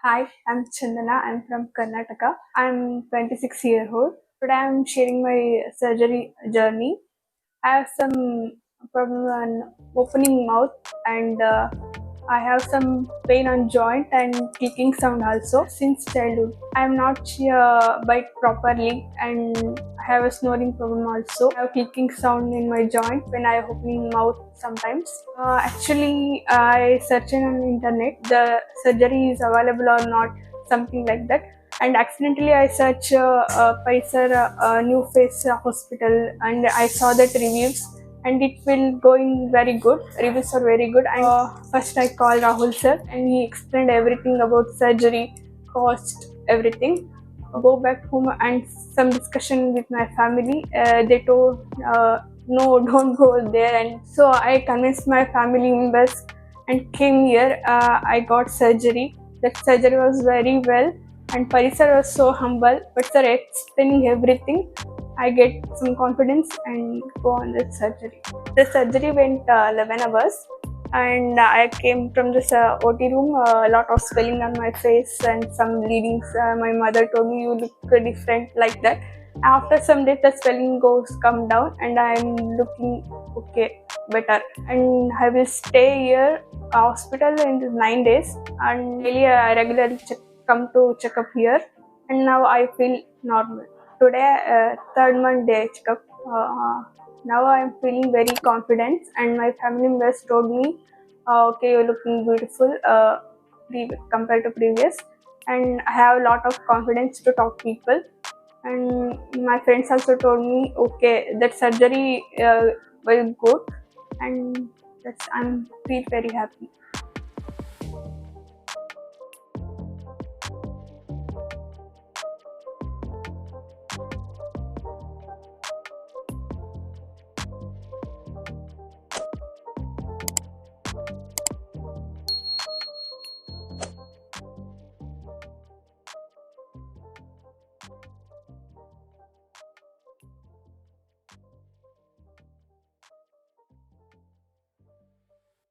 Hi, I'm Chandana. I'm from Karnataka. I'm 26 years old. Today I'm sharing my surgery journey. I have some problem on opening mouth and I have some pain on joint and clicking sound also since childhood. I am not bite properly and I have a snoring problem also. I have clicking sound in my joint when I opening mouth sometimes. Actually, I searched on internet the surgery is available or not, something like that. And accidentally I search Paisar New Face Hospital and I saw that reviews and it will going very good. Reviews are very good. And first I called Rahul sir and he explained everything about surgery, cost, everything. Go back home and some discussion with my family. They told no, don't go there. And so I convinced my family members and came here. I got surgery. That surgery was very well and Parisar was so humble, but sir explaining everything, I get some confidence and go on the surgery. The surgery went 11 hours and I came from this OT room, a lot of swelling on my face and some bleedings. My mother told me you look different like that. After some days the swelling goes come down and I'm looking okay, better. And I will stay here hospital in 9 days and daily I regularly come to check up here and now I feel normal. Today, third month day checkup. Now I am feeling very confident, and my family members told me, "Okay, you're looking beautiful compared to previous." And I have a lot of confidence to talk people. And my friends also told me, "Okay, that surgery will good," and that's I'm feel very happy.